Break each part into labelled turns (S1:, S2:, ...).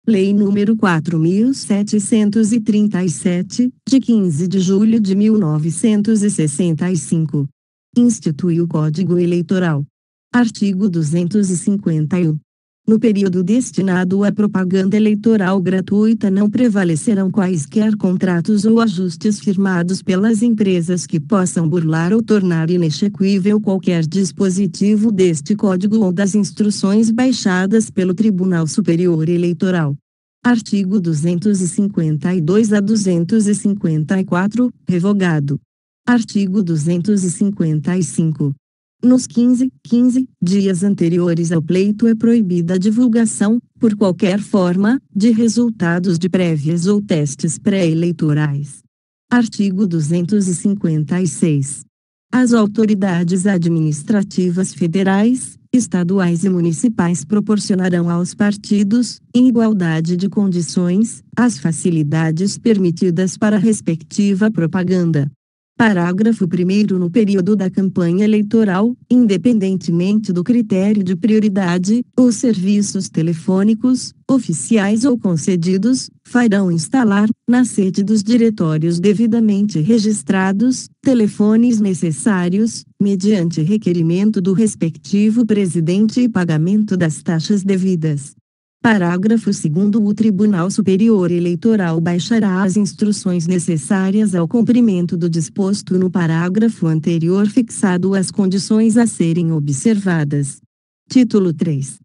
S1: Lei nº 4.737, de 15 de julho de 1965. Institui o Código Eleitoral. Artigo 251. No período destinado à propaganda eleitoral gratuita não prevalecerão quaisquer contratos ou ajustes firmados pelas empresas que possam burlar ou tornar inexequível qualquer dispositivo deste Código ou das instruções baixadas pelo Tribunal Superior Eleitoral. Artigo 252 a 254, revogado. Artigo 255. Nos 15 dias anteriores ao pleito é proibida a divulgação, por qualquer forma, de resultados de prévias ou testes pré-eleitorais. Artigo 256. As autoridades administrativas federais, estaduais e municipais proporcionarão aos partidos, em igualdade de condições, as facilidades permitidas para a respectiva propaganda. Parágrafo 1º. No período da campanha eleitoral, independentemente do critério de prioridade, os serviços telefônicos, oficiais ou concedidos, farão instalar, na sede dos diretórios devidamente registrados, telefones necessários, mediante requerimento do respectivo presidente e pagamento das taxas devidas. Parágrafo 2º. O Tribunal Superior Eleitoral baixará as instruções necessárias ao cumprimento do disposto no parágrafo anterior fixado as condições a serem observadas. Título 3.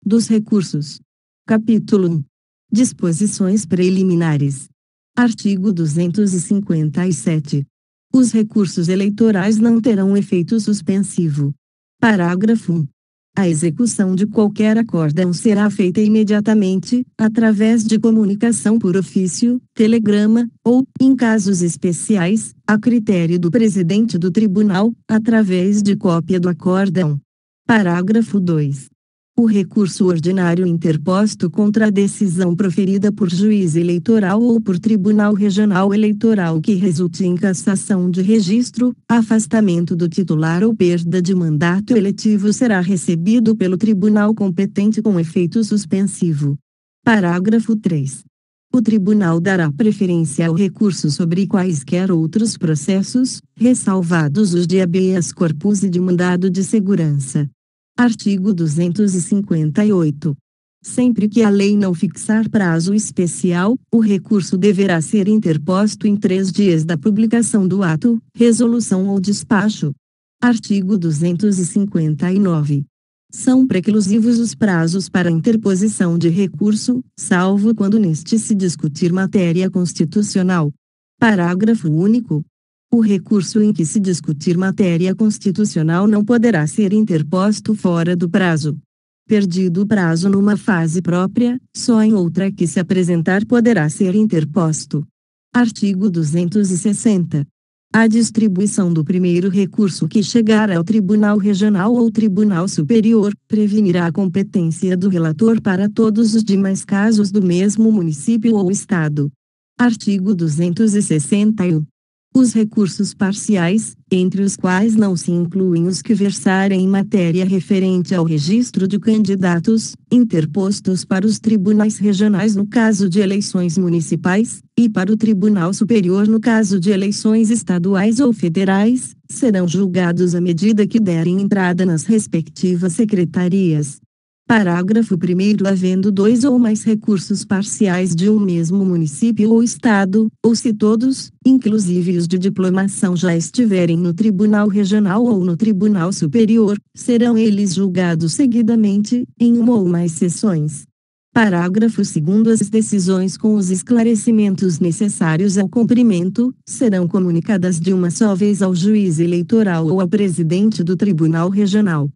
S1: Dos recursos. Capítulo 1. Disposições preliminares. Artigo 257. Os recursos eleitorais não terão efeito suspensivo. Parágrafo 1. A execução de qualquer acórdão será feita imediatamente, através de comunicação por ofício, telegrama, ou, em casos especiais, a critério do presidente do tribunal, através de cópia do acórdão. Parágrafo 2. O recurso ordinário interposto contra a decisão proferida por juiz eleitoral ou por tribunal regional eleitoral que resulte em cassação de registro, afastamento do titular ou perda de mandato eletivo será recebido pelo tribunal competente com efeito suspensivo. Parágrafo 3. O tribunal dará preferência ao recurso sobre quaisquer outros processos, ressalvados os de habeas corpus e de mandado de segurança. Artigo 258. Sempre que a lei não fixar prazo especial, o recurso deverá ser interposto em 3 dias da publicação do ato, resolução ou despacho. Artigo 259. São preclusivos os prazos para interposição de recurso, salvo quando neste se discutir matéria constitucional. Parágrafo único. O recurso em que se discutir matéria constitucional não poderá ser interposto fora do prazo. Perdido o prazo numa fase própria, só em outra que se apresentar poderá ser interposto. Artigo 260. A distribuição do primeiro recurso que chegar ao Tribunal Regional ou Tribunal Superior, prevenirá a competência do relator para todos os demais casos do mesmo município ou estado. Artigo 261. Os recursos parciais, entre os quais não se incluem os que versarem em matéria referente ao registro de candidatos, interpostos para os tribunais regionais no caso de eleições municipais, e para o Tribunal Superior no caso de eleições estaduais ou federais, serão julgados à medida que derem entrada nas respectivas secretarias. Parágrafo 1º. Havendo 2 ou mais recursos parciais de um mesmo município ou estado, ou se todos, inclusive os de diplomação já estiverem no Tribunal Regional ou no Tribunal Superior, serão eles julgados seguidamente, em uma ou mais sessões. Parágrafo 2º. As decisões com os esclarecimentos necessários ao cumprimento, serão comunicadas de uma só vez ao juiz eleitoral ou ao presidente do Tribunal Regional.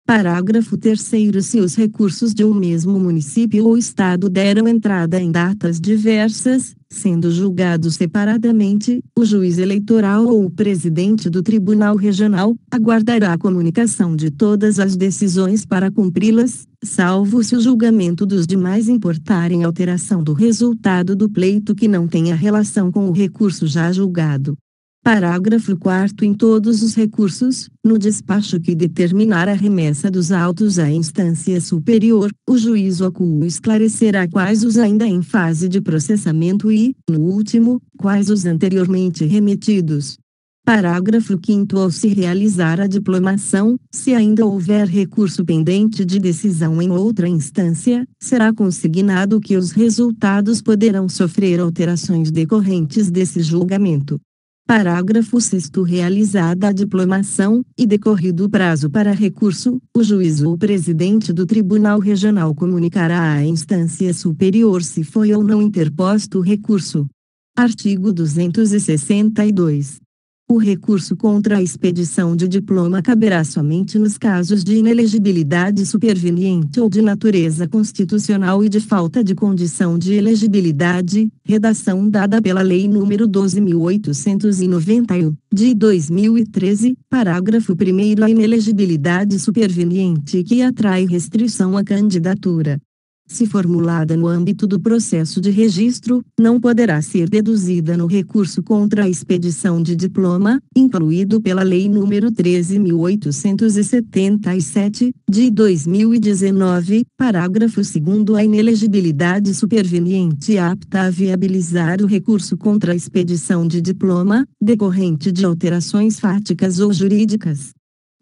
S1: Parágrafo 3º. Se os recursos de um mesmo município ou estado deram entrada em datas diversas, sendo julgados separadamente, o juiz eleitoral ou o presidente do Tribunal Regional aguardará a comunicação de todas as decisões para cumpri-las, salvo se o julgamento dos demais importarem alteração do resultado do pleito que não tenha relação com o recurso já julgado. Parágrafo 4º. Em todos os recursos, no despacho que determinar a remessa dos autos à instância superior, o juiz oculo esclarecerá quais os ainda em fase de processamento e, no último, quais os anteriormente remetidos. Parágrafo 5º. Ao se realizar a diplomação, se ainda houver recurso pendente de decisão em outra instância, será consignado que os resultados poderão sofrer alterações decorrentes desse julgamento. Parágrafo 6º. Realizada a diplomação, e decorrido o prazo para recurso, o juiz ou presidente do Tribunal Regional comunicará à instância superior se foi ou não interposto o recurso. Artigo 262. O recurso contra a expedição de diploma caberá somente nos casos de inelegibilidade superveniente ou de natureza constitucional e de falta de condição de elegibilidade, redação dada pela Lei nº 12.891, de 2013, parágrafo 1º. A inelegibilidade superveniente que atrai restrição à candidatura, se formulada no âmbito do processo de registro, não poderá ser deduzida no recurso contra a expedição de diploma, incluído pela Lei nº 13.877, de 2019, parágrafo 2º. A inelegibilidade superveniente apta a viabilizar o recurso contra a expedição de diploma, decorrente de alterações fáticas ou jurídicas,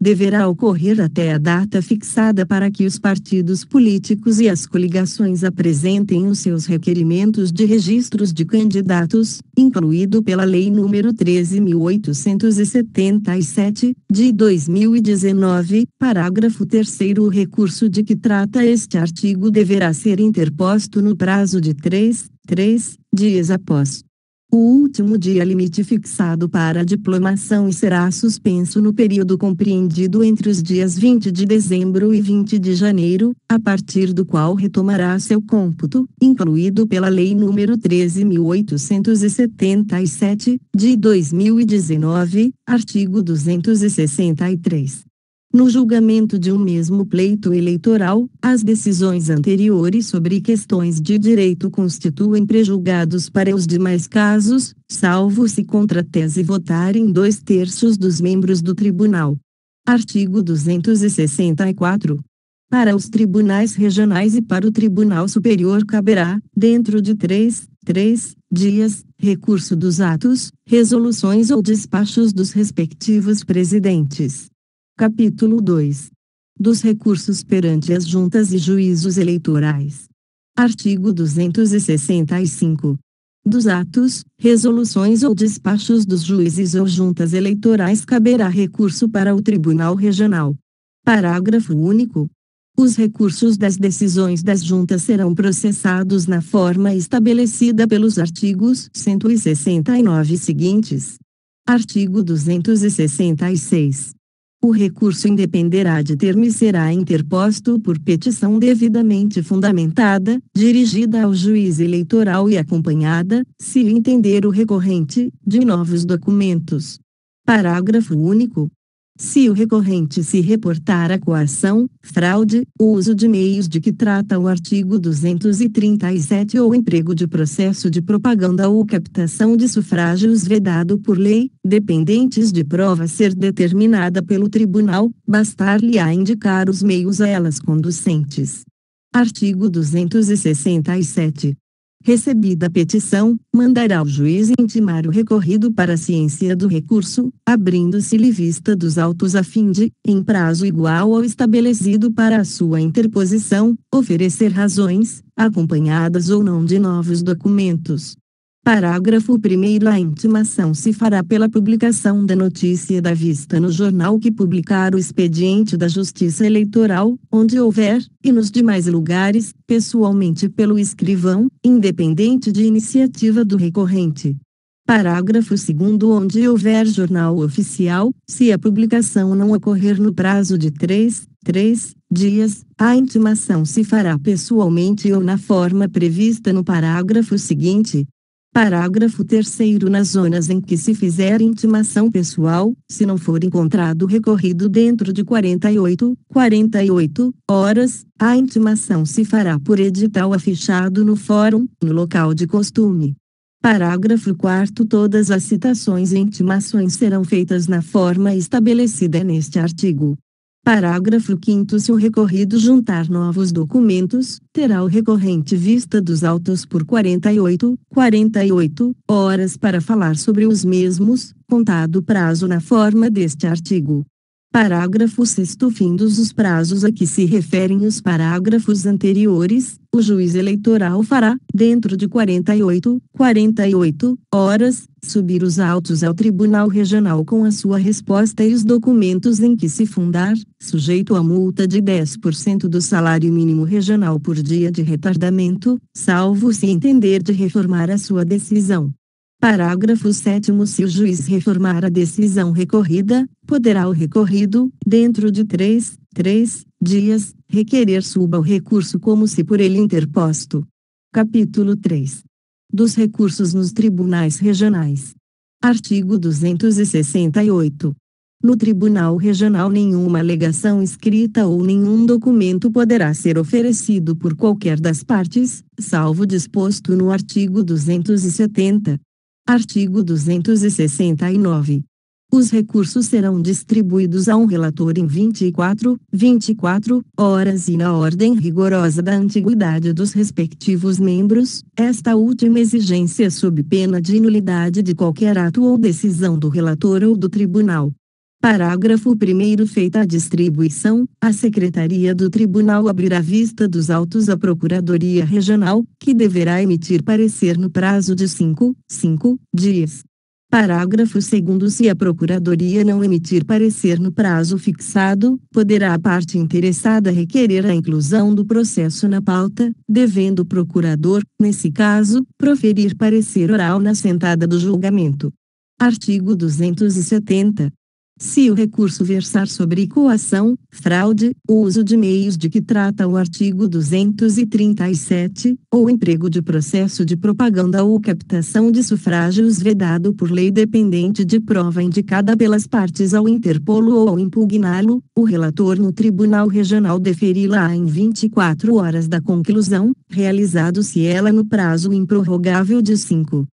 S1: deverá ocorrer até a data fixada para que os partidos políticos e as coligações apresentem os seus requerimentos de registros de candidatos, incluído pela Lei nº 13.877, de 2019, parágrafo 3º. O recurso de que trata este artigo deverá ser interposto no prazo de 3 dias após o último dia limite fixado para a diplomação e será suspenso no período compreendido entre os dias 20 de dezembro e 20 de janeiro, a partir do qual retomará seu cômputo, incluído pela Lei nº 13.877, de 2019, artigo 263. No julgamento de um mesmo pleito eleitoral, as decisões anteriores sobre questões de direito constituem prejulgados para os demais casos, salvo se contra a tese votarem 2/3 dos membros do tribunal. Artigo 264. Para os tribunais regionais e para o Tribunal Superior caberá, dentro de 3 dias, recurso dos atos, resoluções ou despachos dos respectivos presidentes. Capítulo 2. Dos recursos perante as juntas e juízos eleitorais. Artigo 265. Dos atos, resoluções ou despachos dos juízes ou juntas eleitorais caberá recurso para o Tribunal Regional. Parágrafo único. Os recursos das decisões das juntas serão processados na forma estabelecida pelos artigos 169 seguintes. Artigo 266. O recurso independerá de termo e será interposto por petição devidamente fundamentada, dirigida ao juiz eleitoral e acompanhada, se entender o recorrente, de novos documentos. Parágrafo único. Se o recorrente se reportar a coação, fraude, uso de meios de que trata o artigo 237 ou emprego de processo de propaganda ou captação de sufrágios vedado por lei, dependentes de prova ser determinada pelo tribunal, bastar-lhe-á indicar os meios a elas conducentes. Artigo 267. Recebida a petição, mandará o juiz intimar o recorrido para a ciência do recurso, abrindo-se-lhe vista dos autos a fim de, em prazo igual ao estabelecido para a sua interposição, oferecer razões, acompanhadas ou não de novos documentos. Parágrafo 1º. A intimação se fará pela publicação da notícia da vista no jornal que publicar o expediente da Justiça Eleitoral, onde houver, e nos demais lugares, pessoalmente pelo escrivão, independente de iniciativa do recorrente. Parágrafo 2º. Onde houver jornal oficial, se a publicação não ocorrer no prazo de 3 dias, a intimação se fará pessoalmente ou na forma prevista no parágrafo seguinte. Parágrafo 3º. Nas zonas em que se fizer intimação pessoal, se não for encontrado recorrido dentro de 48 horas, a intimação se fará por edital afichado no fórum, no local de costume. Parágrafo 4º. Todas as citações e intimações serão feitas na forma estabelecida neste artigo. Parágrafo 5º. Se o recorrido juntar novos documentos, terá o recorrente vista dos autos por 48 horas para falar sobre os mesmos, contado o prazo na forma deste artigo. Parágrafo 6º. Findos os prazos a que se referem os parágrafos anteriores, o juiz eleitoral fará, dentro de 48 horas, subir os autos ao Tribunal Regional com a sua resposta e os documentos em que se fundar, sujeito a multa de 10% do salário mínimo regional por dia de retardamento, salvo se entender de reformar a sua decisão. Parágrafo 7º. Se o juiz reformar a decisão recorrida, poderá o recorrido, dentro de 3 dias, requerer suba o recurso como se por ele interposto. Capítulo 3. Dos recursos nos tribunais regionais. Artigo 268. No Tribunal Regional nenhuma alegação escrita ou nenhum documento poderá ser oferecido por qualquer das partes, salvo disposto no artigo 270. Artigo 269. Os recursos serão distribuídos a um relator em 24 horas e na ordem rigorosa da antiguidade dos respectivos membros, esta última exigência sob pena de nulidade de qualquer ato ou decisão do relator ou do tribunal. Parágrafo 1º. Feita a distribuição, a Secretaria do Tribunal abrirá vista dos autos à Procuradoria Regional, que deverá emitir parecer no prazo de 5 dias. Parágrafo 2º. Se a Procuradoria não emitir parecer no prazo fixado, poderá a parte interessada requerer a inclusão do processo na pauta, devendo o procurador, nesse caso, proferir parecer oral na sentada do julgamento. Artigo 270. Se o recurso versar sobre coação, fraude, uso de meios de que trata o artigo 237, ou emprego de processo de propaganda ou captação de sufrágios vedado por lei dependente de prova indicada pelas partes ao interpô-lo ou ao impugná-lo, o relator no Tribunal Regional deferi-la em 24 horas da conclusão, realizado-se ela no prazo improrrogável de 5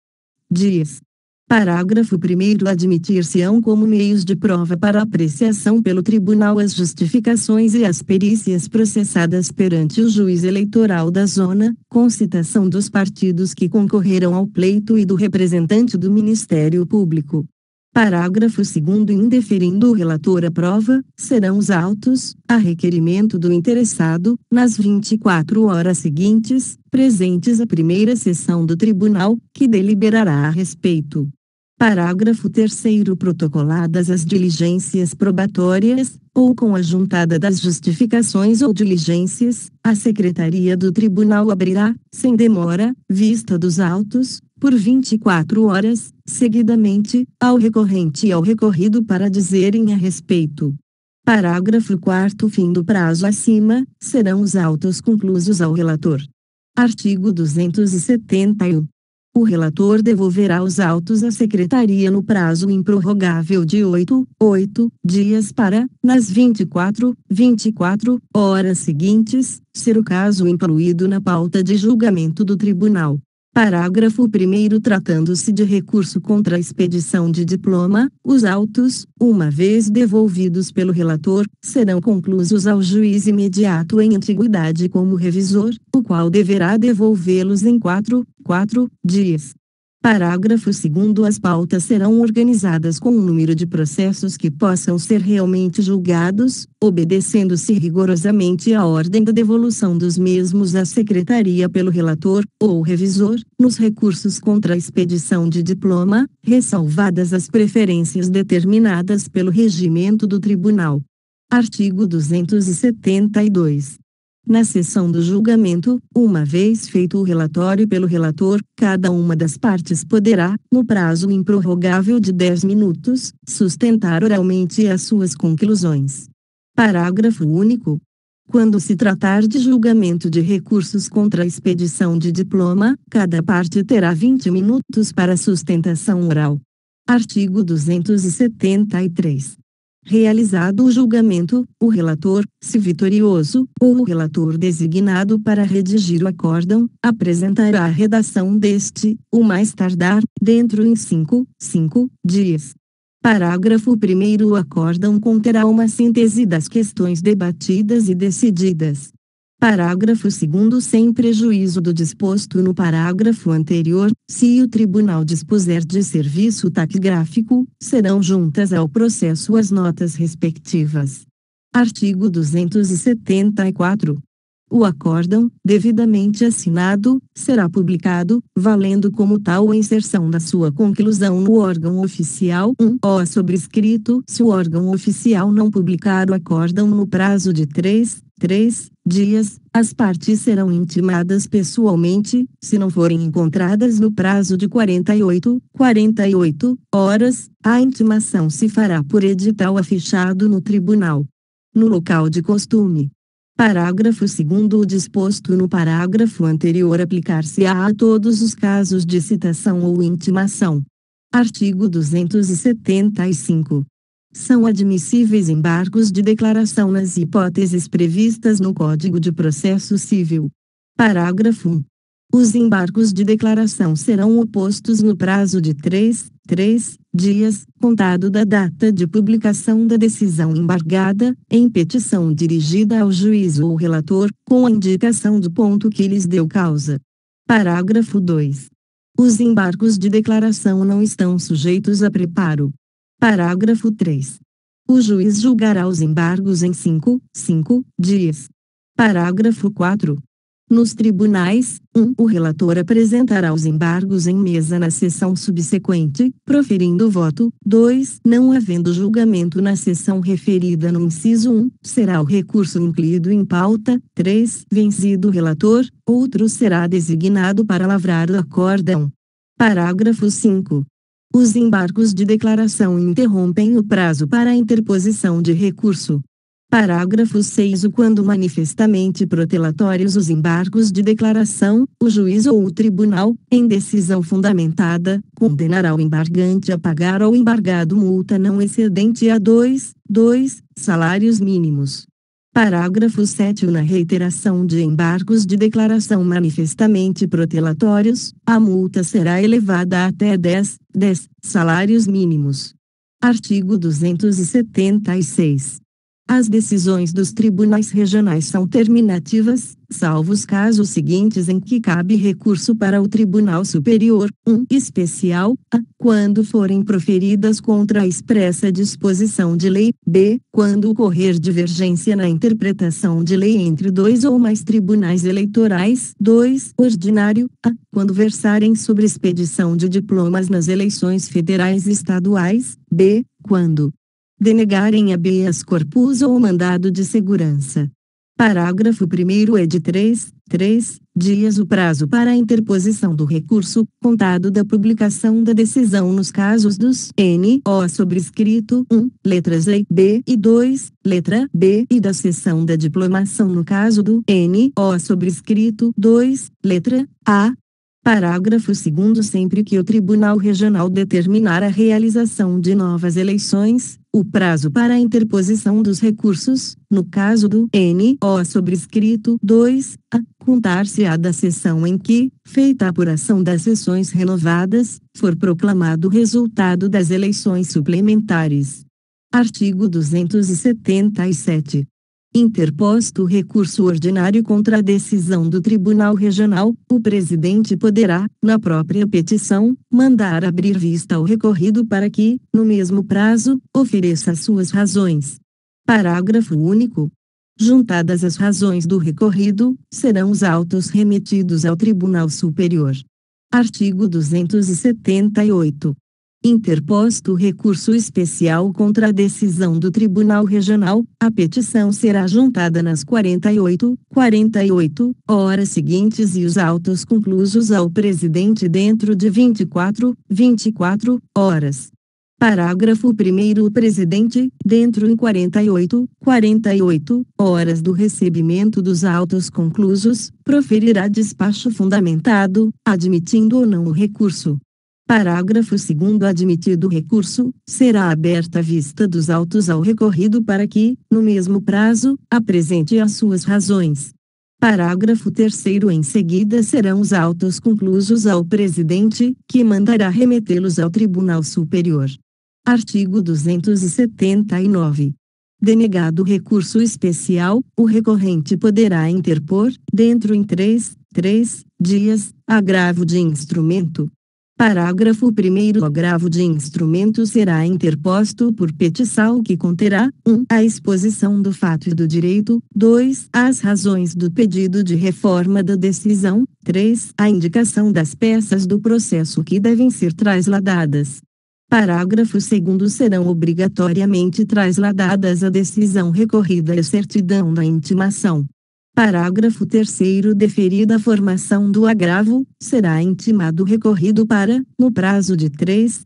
S1: dias. Parágrafo 1º. Admitir-se-ão como meios de prova para apreciação pelo tribunal as justificações e as perícias processadas perante o juiz eleitoral da zona, com citação dos partidos que concorreram ao pleito e do representante do Ministério Público. Parágrafo 2º. Indeferindo o relator a prova, serão os autos, a requerimento do interessado, nas 24 horas seguintes, presentes à primeira sessão do tribunal, que deliberará a respeito. Parágrafo 3º. Protocoladas as diligências probatórias, ou com a juntada das justificações ou diligências, a Secretaria do Tribunal abrirá, sem demora, vista dos autos, por 24 horas, seguidamente, ao recorrente e ao recorrido para dizerem a respeito. Parágrafo 4º. Fim do prazo acima, serão os autos conclusos ao relator. Artigo 271. O relator devolverá os autos à Secretaria no prazo improrrogável de 8 dias para, nas 24 horas seguintes, ser o caso incluído na pauta de julgamento do tribunal. Parágrafo 1º. Tratando-se de recurso contra a expedição de diploma, os autos, uma vez devolvidos pelo relator, serão conclusos ao juiz imediato em antiguidade como revisor, o qual deverá devolvê-los em 4 dias. Parágrafo 2º. As pautas serão organizadas com um número de processos que possam ser realmente julgados, obedecendo-se rigorosamente à ordem da devolução dos mesmos à Secretaria pelo relator, ou revisor, nos recursos contra a expedição de diploma, ressalvadas as preferências determinadas pelo regimento do Tribunal. Artigo 272. Na sessão do julgamento, uma vez feito o relatório pelo relator, cada uma das partes poderá, no prazo improrrogável de 10 minutos, sustentar oralmente as suas conclusões. Parágrafo único. Quando se tratar de julgamento de recursos contra a expedição de diploma, cada parte terá 20 minutos para sustentação oral. Artigo 273. realizado o julgamento, o relator, se vitorioso, ou o relator designado para redigir o acórdão, apresentará a redação deste, o mais tardar, dentro em 5 dias. Parágrafo 1º. O acórdão conterá uma síntese das questões debatidas e decididas. Parágrafo 2º. Sem prejuízo do disposto no parágrafo anterior, se o tribunal dispuser de serviço taquigráfico, serão juntas ao processo as notas respectivas. Artigo 274. O acórdão, devidamente assinado, será publicado, valendo como tal a inserção da sua conclusão no órgão oficial 1. Sobrescrito. Se o órgão oficial não publicar o acórdão no prazo de 3 dias, as partes serão intimadas pessoalmente, se não forem encontradas no prazo de 48 horas, a intimação se fará por edital afichado no tribunal. No local de costume. Parágrafo 2º. O disposto no parágrafo anterior aplicar-se-á a todos os casos de citação ou intimação. Artigo 275. São admissíveis embargos de declaração nas hipóteses previstas no Código de Processo Civil. Parágrafo 1. Os embargos de declaração serão opostos no prazo de 3 dias, contado da data de publicação da decisão embargada, em petição dirigida ao juiz ou relator, com a indicação do ponto que lhes deu causa. Parágrafo 2. Os embargos de declaração não estão sujeitos a preparo. Parágrafo 3. O juiz julgará os embargos em 5 dias. Parágrafo 4. Nos tribunais, o relator apresentará os embargos em mesa na sessão subsequente, proferindo voto. 2. Não havendo julgamento na sessão referida no inciso 1, será o recurso incluído em pauta. 3. Vencido o relator, outro será designado para lavrar o acórdão. Parágrafo 5. Os embargos de declaração interrompem o prazo para a interposição de recurso. Parágrafo 6. Quando manifestamente protelatórios os embargos de declaração, o juiz ou o tribunal, em decisão fundamentada, condenará o embargante a pagar ao embargado multa não excedente a 2 salários mínimos. Parágrafo 7. Na reiteração de embargos de declaração manifestamente protelatórios, a multa será elevada até 10 salários mínimos. Artigo 276. As decisões dos tribunais regionais são terminativas, salvo os casos seguintes em que cabe recurso para o Tribunal Superior, especial, a, quando forem proferidas contra a expressa disposição de lei, b, quando ocorrer divergência na interpretação de lei entre dois ou mais tribunais eleitorais, 2, ordinário, a, quando versarem sobre expedição de diplomas nas eleições federais e estaduais, b, quando denegarem habeas corpus ou mandado de segurança. Parágrafo 1º. É de 3 dias o prazo para a interposição do recurso, contado da publicação da decisão nos casos dos n.o. sobrescrito 1, letras E, B e 2, letra B e da cessão da diplomação no caso do n.o. sobrescrito 2, letra A. Parágrafo 2º. Sempre que o Tribunal Regional determinar a realização de novas eleições, o prazo para a interposição dos recursos, no caso do n.o. sobrescrito 2, a contar-se-á da sessão em que, feita a apuração das sessões renovadas, for proclamado o resultado das eleições suplementares. Artigo 277. Interposto o recurso ordinário contra a decisão do Tribunal Regional, o presidente poderá, na própria petição, mandar abrir vista ao recorrido para que, no mesmo prazo, ofereça suas razões. Parágrafo único. Juntadas as razões do recorrido, serão os autos remetidos ao Tribunal Superior. Artigo 278. Interposto o recurso especial contra a decisão do Tribunal Regional, a petição será juntada nas 48 horas seguintes e os autos conclusos ao presidente dentro de 24 horas. Parágrafo 1º. O presidente, dentro em 48 horas do recebimento dos autos conclusos, proferirá despacho fundamentado, admitindo ou não o recurso. Parágrafo 2º. Admitido o recurso, será aberta a vista dos autos ao recorrido para que, no mesmo prazo, apresente as suas razões. Parágrafo 3º. Em seguida serão os autos conclusos ao presidente, que mandará remetê-los ao Tribunal Superior. Artigo 279. Denegado o recurso especial, o recorrente poderá interpor, dentro em 3 dias, agravo de instrumento. Parágrafo 1º. O agravo de instrumento será interposto por petição que conterá 1. A exposição do fato e do direito, 2. As razões do pedido de reforma da decisão, 3. A indicação das peças do processo que devem ser trasladadas. Parágrafo 2º. Serão obrigatoriamente trasladadas a decisão recorrida e a certidão da intimação. Parágrafo 3º. Deferida a formação do agravo, será intimado o recorrido para, no prazo de 3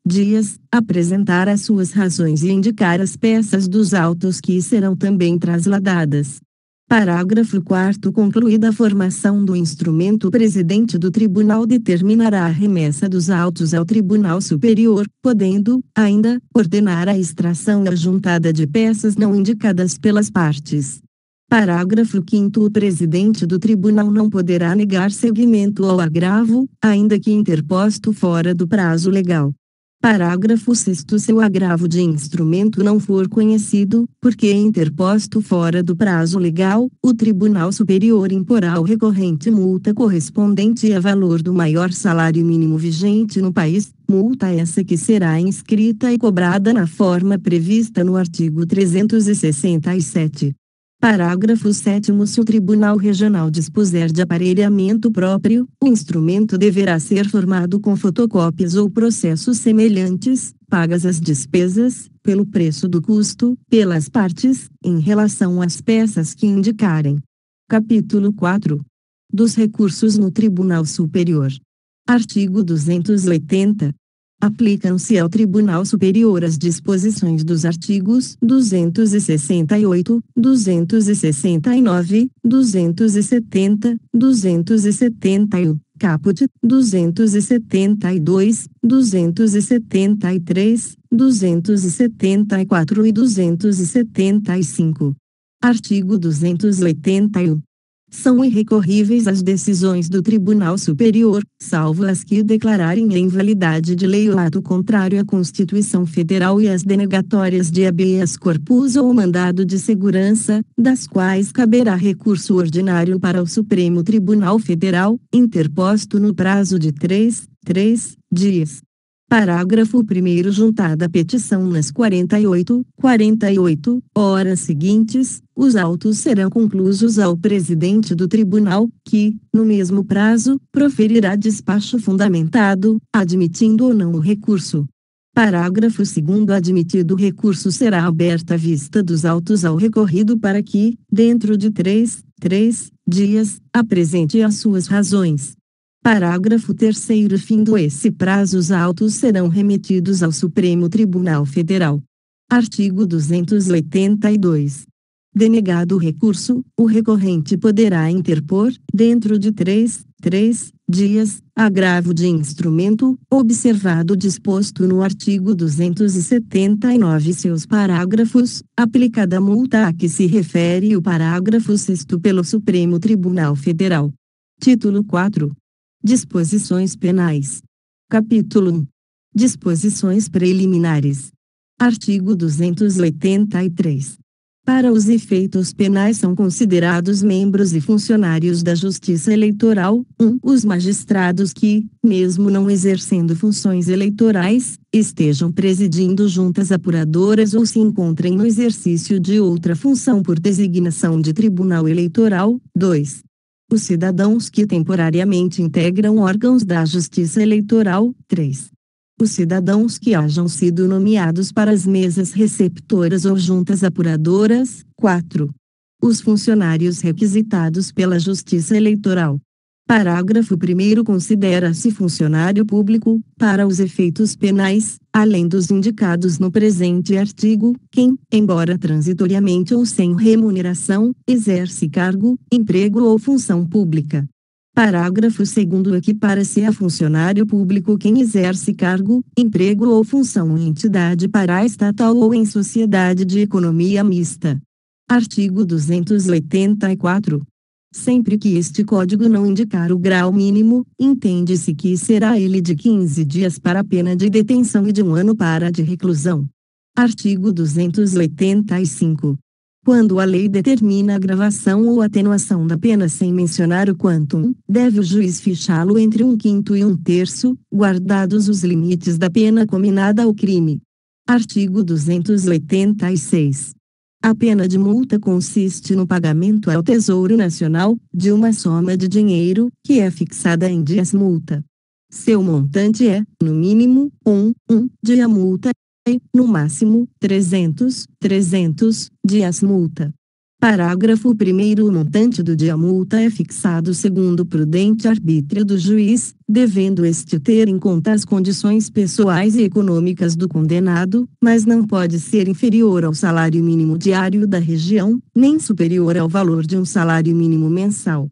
S1: dias, apresentar as suas razões e indicar as peças dos autos que serão também trasladadas. Parágrafo 4º. Concluída a formação do instrumento, o presidente do tribunal determinará a remessa dos autos ao Tribunal Superior, podendo, ainda, ordenar a extração e a juntada de peças não indicadas pelas partes. Parágrafo 5º. O presidente do tribunal não poderá negar seguimento ao agravo, ainda que interposto fora do prazo legal. Parágrafo 6º. Se o agravo de instrumento não for conhecido, porque interposto fora do prazo legal, o Tribunal Superior imporá ao recorrente multa correspondente a valor do maior salário mínimo vigente no país, multa essa que será inscrita e cobrada na forma prevista no artigo 367. Parágrafo 7º. Se o Tribunal Regional dispuser de aparelhamento próprio, o instrumento deverá ser formado com fotocópias ou processos semelhantes, pagas as despesas, pelo preço do custo, pelas partes, em relação às peças que indicarem. Capítulo 4. Dos recursos no Tribunal Superior. Artigo 280. Aplicam-se ao Tribunal Superior as disposições dos artigos 268, 269, 270, 271, caput, 272, 273, 274 e 275. Artigo 281. São irrecorríveis as decisões do Tribunal Superior, salvo as que declararem a invalidade de lei ou ato contrário à Constituição Federal e as denegatórias de habeas corpus ou mandado de segurança, das quais caberá recurso ordinário para o Supremo Tribunal Federal, interposto no prazo de 3 dias. Parágrafo 1º. Juntada a petição nas 48 horas seguintes, os autos serão conclusos ao presidente do tribunal, que, no mesmo prazo, proferirá despacho fundamentado, admitindo ou não o recurso. Parágrafo 2º. Admitido o recurso, será aberta a vista dos autos ao recorrido para que, dentro de 3 dias, apresente as suas razões. Parágrafo 3º. Findo esse prazo, os autos serão remetidos ao Supremo Tribunal Federal. Artigo 282. Denegado o recurso, o recorrente poderá interpor, dentro de 3 dias, agravo de instrumento, observado o disposto no artigo 279 e seus parágrafos, aplicada a multa a que se refere o parágrafo 6º pelo Supremo Tribunal Federal. Título 4. Disposições penais. Capítulo 1. Disposições preliminares. Artigo 283. Para os efeitos penais são considerados membros e funcionários da Justiça Eleitoral, 1. Os magistrados que, mesmo não exercendo funções eleitorais, estejam presidindo juntas apuradoras ou se encontrem no exercício de outra função por designação de tribunal eleitoral. 2. Os cidadãos que temporariamente integram órgãos da Justiça Eleitoral. 3. Os cidadãos que hajam sido nomeados para as mesas receptoras ou juntas apuradoras. 4. Os funcionários requisitados pela Justiça Eleitoral. Parágrafo 1º. Considera-se funcionário público, para os efeitos penais, além dos indicados no presente artigo, quem, embora transitoriamente ou sem remuneração, exerce cargo, emprego ou função pública. Parágrafo 2º. Equipara-se a funcionário público quem exerce cargo, emprego ou função em entidade paraestatal ou em sociedade de economia mista. Artigo 284. Sempre que este Código não indicar o grau mínimo, entende-se que será ele de 15 dias para a pena de detenção e de 1 ano para a de reclusão. Artigo 285. Quando a lei determina a agravação ou atenuação da pena sem mencionar o quantum, deve o juiz fichá-lo entre 1/5 e 1/3, guardados os limites da pena cominada ao crime. Artigo 286. A pena de multa consiste no pagamento ao Tesouro Nacional, de uma soma de dinheiro, que é fixada em dias-multa. Seu montante é, no mínimo, dia-multa, e, no máximo, 300 dias-multa. Parágrafo 1º. O montante do dia-multa é fixado segundo o prudente arbítrio do juiz, devendo este ter em conta as condições pessoais e econômicas do condenado, mas não pode ser inferior ao salário mínimo diário da região, nem superior ao valor de um salário mínimo mensal.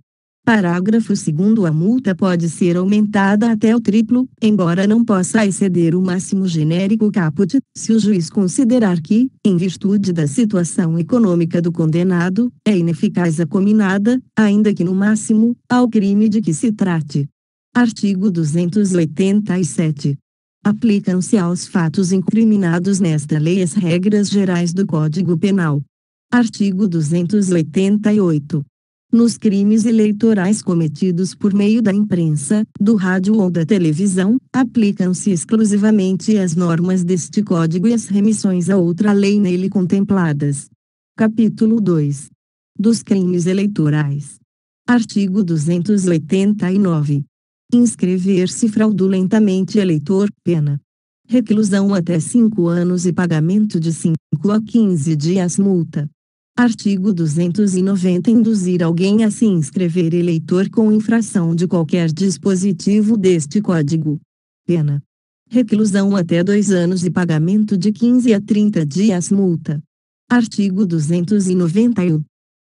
S1: Parágrafo 2º. A multa pode ser aumentada até o triplo, embora não possa exceder o máximo genérico caput, se o juiz considerar que, em virtude da situação econômica do condenado, é ineficaz a cominada, ainda que no máximo, ao crime de que se trate. Artigo 287. Aplicam-se aos fatos incriminados nesta lei as regras gerais do Código Penal. Artigo 288. Nos crimes eleitorais cometidos por meio da imprensa, do rádio ou da televisão, aplicam-se exclusivamente as normas deste Código e as remissões a outra lei nele contempladas. Capítulo 2. Dos crimes eleitorais. Artigo 289. Inscrever-se fraudulentamente eleitor, pena. Reclusão até 5 anos e pagamento de 5 a 15 dias multa. Artigo 290. Induzir alguém a se inscrever eleitor com infração de qualquer dispositivo deste Código. Pena. Reclusão até 2 anos e pagamento de 15 a 30 dias multa. Artigo 291.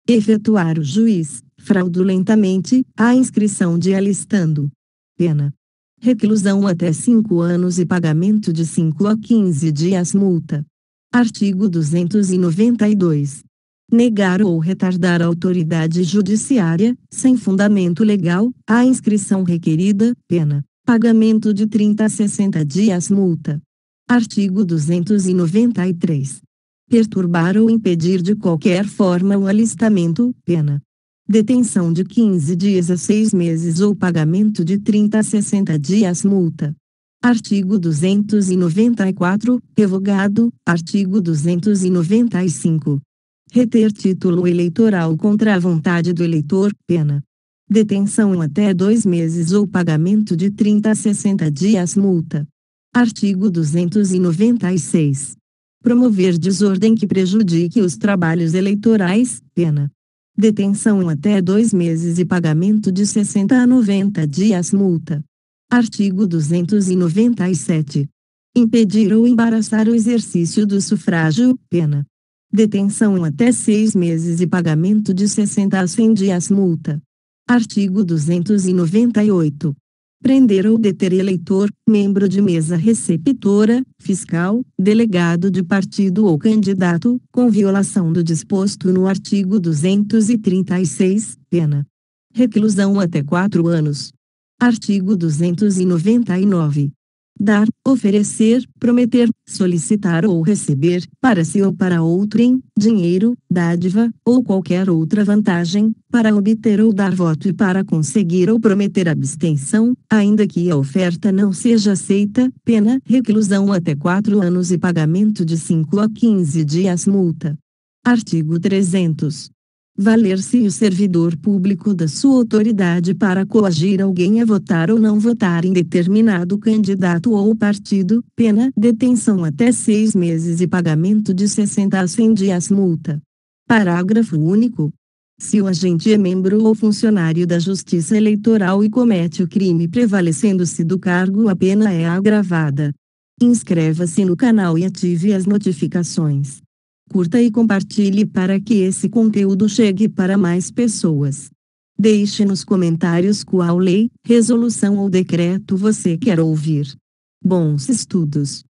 S1: Efetuar o juiz, fraudulentamente, a inscrição de alistando. Pena. Reclusão até 5 anos e pagamento de 5 a 15 dias multa. Artigo 292. Negar ou retardar a autoridade judiciária, sem fundamento legal, a inscrição requerida, pena, pagamento de 30 a 60 dias multa. Artigo 293. Perturbar ou impedir de qualquer forma o alistamento, pena. Detenção de 15 dias a 6 meses ou pagamento de 30 a 60 dias multa. Artigo 294, revogado. Artigo 295. Reter título eleitoral contra a vontade do eleitor, pena. Detenção até 2 meses ou pagamento de 30 a 60 dias multa. Artigo 296. Promover desordem que prejudique os trabalhos eleitorais, pena. Detenção até 2 meses e pagamento de 60 a 90 dias multa. Artigo 297. Impedir ou embaraçar o exercício do sufrágio, pena. Detenção até 6 meses e pagamento de 60 a 100 dias multa. Artigo 298. Prender ou deter eleitor, membro de mesa receptora, fiscal, delegado de partido ou candidato, com violação do disposto no artigo 236, pena. Reclusão até 4 anos. Artigo 299. Dar, oferecer, prometer, solicitar ou receber, para si ou para outrem, dinheiro, dádiva, ou qualquer outra vantagem, para obter ou dar voto e para conseguir ou prometer abstenção, ainda que a oferta não seja aceita, pena, reclusão até 4 anos e pagamento de 5 a 15 dias multa. Artigo 300. Valer-se o servidor público da sua autoridade para coagir alguém a votar ou não votar em determinado candidato ou partido, pena, detenção até 6 meses e pagamento de 60 a 100 dias multa. Parágrafo único. Se o agente é membro ou funcionário da Justiça Eleitoral e comete o crime prevalecendo-se do cargo, a pena é agravada. Inscreva-se no canal e ative as notificações. Curta e compartilhe para que esse conteúdo chegue para mais pessoas. Deixe nos comentários qual lei, resolução ou decreto você quer ouvir. Bons estudos!